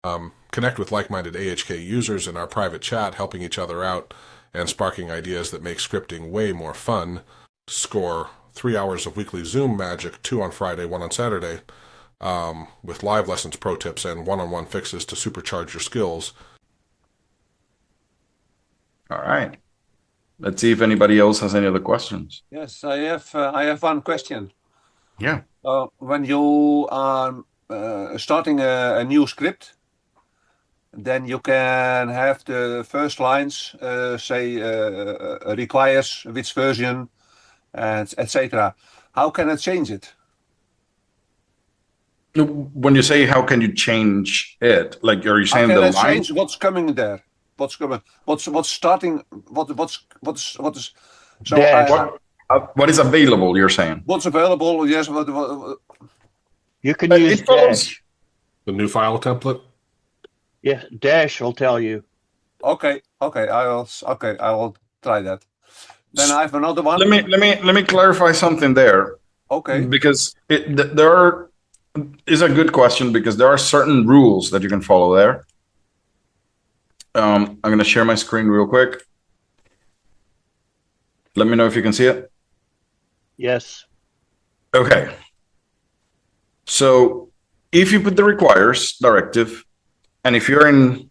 connect with like-minded AHK users in our private chat, helping each other out and sparking ideas that make scripting way more fun. Score 3 hours of weekly Zoom magic, 2 on Friday, 1 on Saturday, with live lessons, pro tips, and one-on-one fixes to supercharge your skills. All right. Let's see if anybody else has any other questions. Yes, I have one question. Yeah. When you are starting a new script, then you can have the first lines say requires which version, and etc. How can I change it? When you say how can you change it, like are you How saying can the I line? change what's coming there? What's coming? What's starting? What is? So Dash. What is available? You're saying what's available? Yes. You can use it follows. dash. The new file template? Yeah, dash will tell you. Okay. I will try that. Then I have another one. Let me clarify something there. Okay. Because there is a good question because there are certain rules that you can follow there. I'm going to share my screen real quick. Let me know if you can see it. Yes. Okay. So if you put the requires directive, and if you're in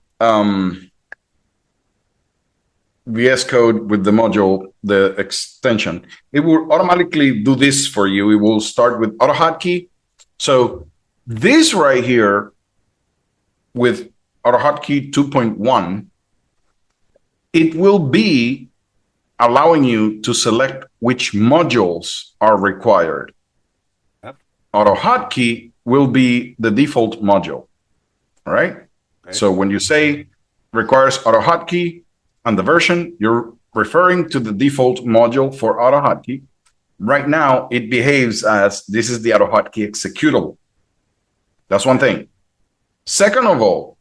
VS Code with the module, the extension, it will automatically do this for you. It will start with AutoHotkey. So this right here with AutoHotkey 2.1, it will be allowing you to select which modules are required. Yep. AutoHotkey will be the default module, all right? Okay. So when you say requires AutoHotkey and the version, you're referring to the default module for AutoHotkey. Right now, it behaves as this is the AutoHotkey executable. That's one thing. Second of all,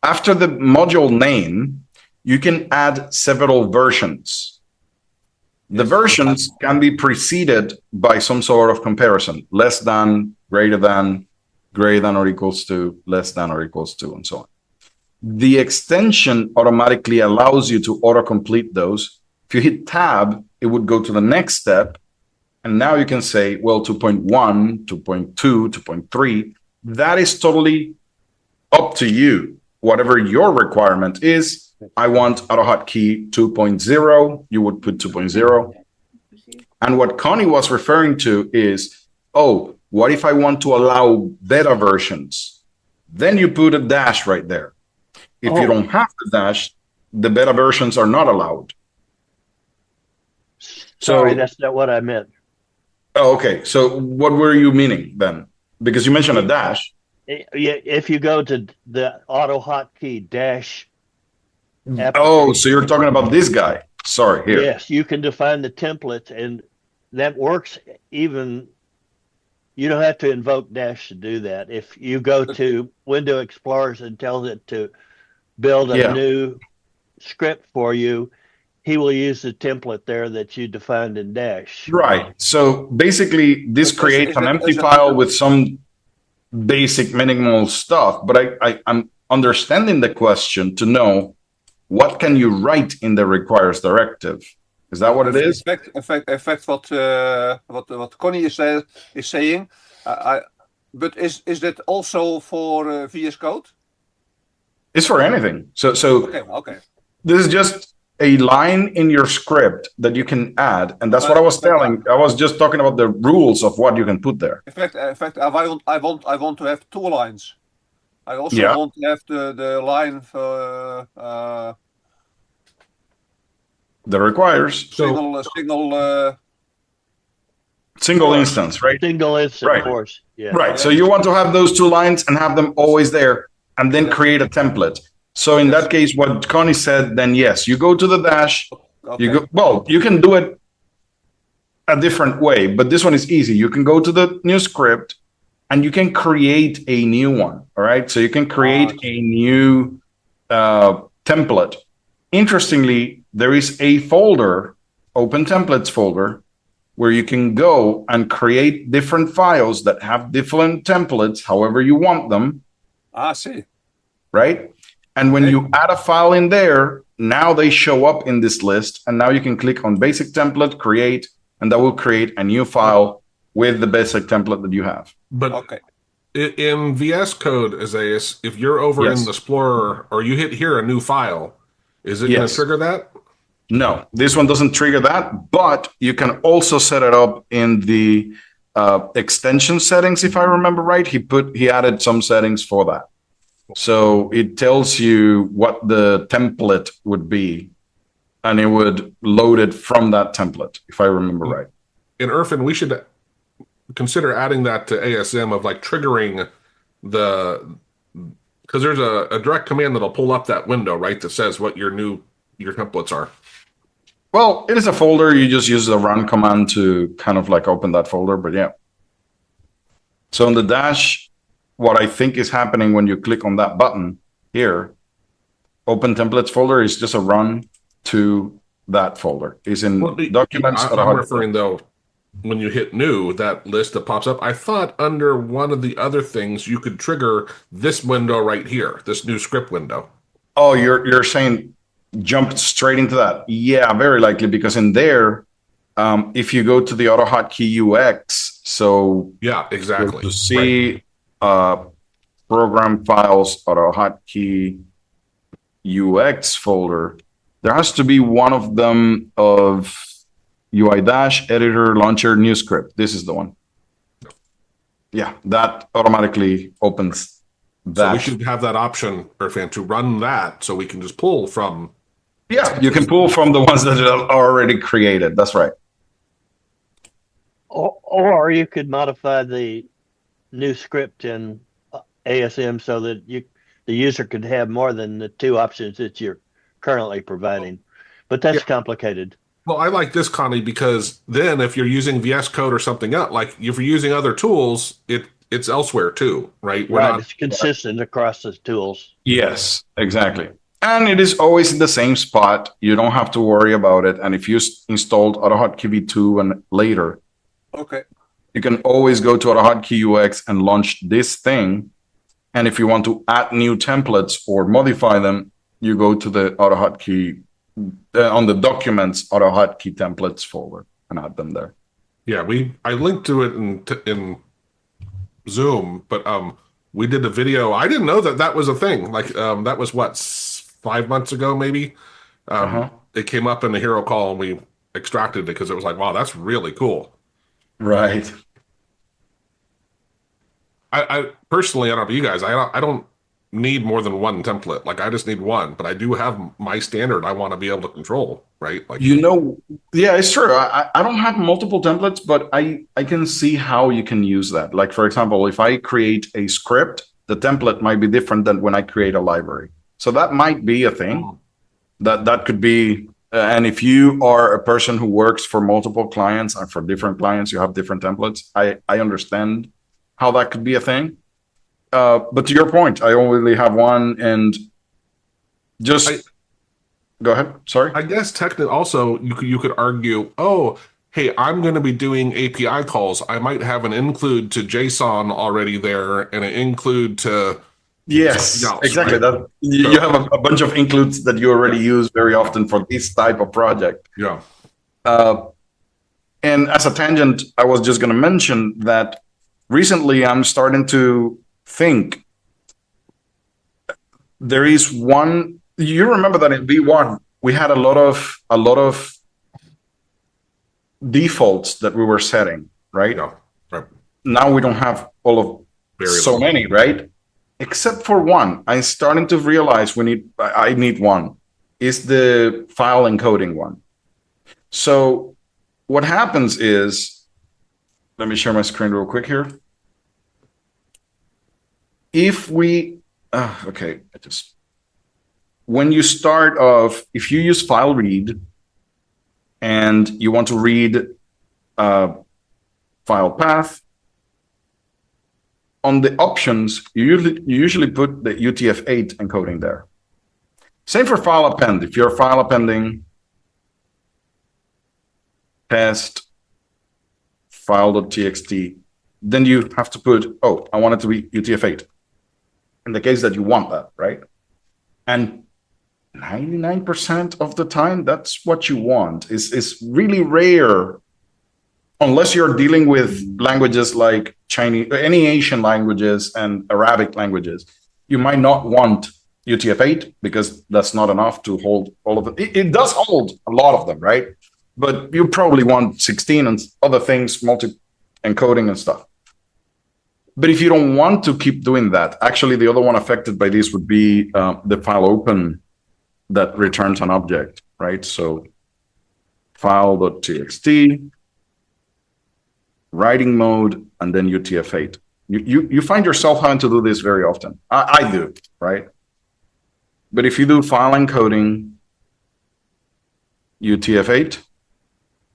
after the module name, you can add several versions. The versions can be preceded by some sort of comparison, less than, greater than or equals to, less than or equals to, and so on. The extension automatically allows you to autocomplete those. If you hit tab, it would go to the next step. And now you can say, well, 2.1, 2.2, 2.3. That is totally up to you. Whatever your requirement is, I want AutoHotkey 2.0, you would put 2.0. And what Connie was referring to is, oh, what if I want to allow beta versions? Then you put a dash right there. If you don't have the dash, the beta versions are not allowed. Sorry, that's not what I meant. Oh, okay. So what were you meaning then? Because you mentioned a dash. If you go to the AutoHotkey dash. Oh, so you're talking about this guy. Sorry, here. Yes, you can define the template, and that works even. You don't have to invoke dash to do that. If you go to Window Explorers and tell it to build a new script for you, he will use the template there that you defined in dash. Right. So basically, this creates an empty file with some basic minimal stuff. But I'm understanding the question to know what can you write in the requires directive. Is that what it is? Effect what Connie is saying. But is that also for VS Code? It's for anything. So okay. This is just a line in your script that you can add, and that's what I was telling. I was just talking about the rules of what you can put there. In fact, I want to have 2 lines. I also want to have the line for the requires single instance, right? Single instance, right. Of course. Yeah. Right. So you want to have those 2 lines and have them always there, and then create a template. So in that case, what Connie said, then yes, you go to the dash. Okay. You go. Well, you can do it a different way, but this one is easy. You can go to the new script, and you can create a new one. All right. So you can create a new template. Interestingly, there is a folder, Open Templates folder, where you can go and create different files that have different templates, however you want them. I see. right? And when Okay. you add a file in there, now they show up in this list. And now you can click on basic template, create, and that will create a new file with the basic template that you have. But Okay. in VS Code, Isaias, if you're over in the Yes. Explorer or you hit here a new file, is it going to Yes. trigger that? No, this one doesn't trigger that, but you can also set it up in the extension settings. If I remember right, he added some settings for that. So it tells you what the template would be, and it would load it from that template, if I remember right. In Irfan, we should consider adding that to ASM of like triggering because there's a direct command that'll pull up that window, right, that says what your templates are. Well, it is a folder. You just use the run command to kind of like open that folder, but yeah. So on the dash, what I think is happening when you click on that button here, open templates folder is just a run to that folder. Is in documents. I'm referring though, when you hit new, that list that pops up, I thought under one of the other things you could trigger this window right here, this new script window. Oh, you're saying jump straight into that? Yeah, very likely, because in there, if you go to the AutoHotkey UX, so yeah, exactly, to see program files AutoHotkey UX folder, there has to be one of them of UI dash editor launcher new script. This is the one. Yeah, that automatically opens that. So we should have that option, Irfan, to run that so we can just pull from. Yeah, you can pull from the ones that are already created. That's right. Or you could modify the new script in ASM so that the user could have more than the two options that you're currently providing. But that's complicated. Well, I like this, Connie, because then if you're using VS Code or something else, like if you're using other tools, it's elsewhere too, right? It's consistent across the tools. Yes, exactly. And it is always in the same spot. You don't have to worry about it. And if you installed AutoHotkey V2 and later, Okay. you can always go to AutoHotkey UX and launch this thing. And if you want to add new templates or modify them, you go to the AutoHotkey on the documents AutoHotkey templates folder and add them there. Yeah, I linked to it in Zoom, but we did a video. I didn't know that was a thing. Like that was what, 5 months ago, maybe. It came up in the hero call, and we extracted it because it was like, wow, that's really cool. Right. I personally, I don't know about you guys. I don't need more than one template. Like I just need one, but I do have my standard I want to be able to control, right? Like yeah, it's true. I don't have multiple templates, but I can see how you can use that. Like for example, if I create a script, the template might be different than when I create a library. So that might be a thing. That could be. And if you are a person who works for multiple clients and for different clients, you have different templates. I understand how that could be a thing. But to your point, I only have one, and go ahead. Sorry. I guess technically also you could argue, oh, hey, I'm going to be doing API calls. I might have an include to JSON already there and an include to yes, else, exactly. right? That you have a bunch of includes that you already use very often for this type of project. Yeah. And as a tangent, I was just going to mention that recently I'm starting to think there is one. You remember that in V1 we had a lot of defaults that we were setting, right? Yeah. Right. Now we don't have all of so many, right? Except for one. I'm starting to realize I need one. Is the file encoding one. So what happens is, let me share my screen real quick here. If we, when you start off, if you use file read and you want to read file path, on the options, you usually put the UTF-8 encoding there. Same for file append. If you're file appending test file.txt, then you have to put, I want it to be UTF-8. in the case that you want that, right? And 99% of the time, that's what you want. It's really rare, unless you're dealing with languages like Chinese, any Asian languages and Arabic languages. You might not want UTF-8 because that's not enough to hold all of it. It does hold a lot of them, right? But you probably want 16 and other things, multi-encoding and stuff. But if you don't want to keep doing that, actually the other one affected by this would be the file open that returns an object, right? So file.txt, writing mode, and then UTF-8. You find yourself having to do this very often. I do, right? But if you do file encoding, UTF-8,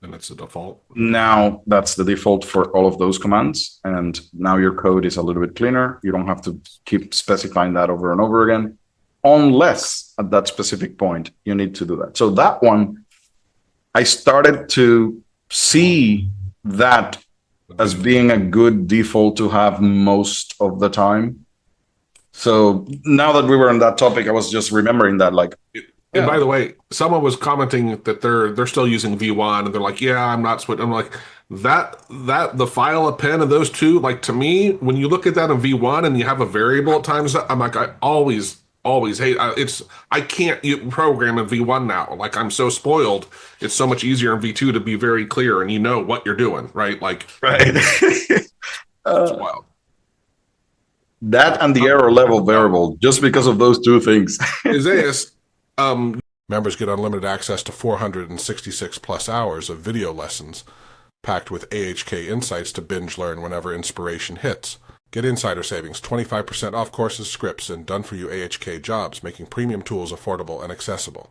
And that's the default. now that's the default for all of those commands. And now your code is a little bit cleaner. You don't have to keep specifying that over and over again, unless at that specific point you need to do that. So that one, I started to see that as being a good default to have most of the time. So now that we were on that topic, I was just remembering that, like, And by the way, someone was commenting that they're still using V1, and they're like, "Yeah, I'm not switching." I'm like, that the file append of those two, like, to me, when you look at that in V1 and you have a variable at times, I'm like, I always hate I can't program in V1 now. Like, I'm so spoiled. It's so much easier in V2 to be very clear and you know what you're doing, right? Like, right. it's wild. That and the error level variable, just because of those two things. Isaias, members get unlimited access to 466 plus hours of video lessons packed with AHK insights to binge learn whenever inspiration hits. Get insider savings, 25% off courses, scripts, and done-for-you AHK jobs, making premium tools affordable and accessible.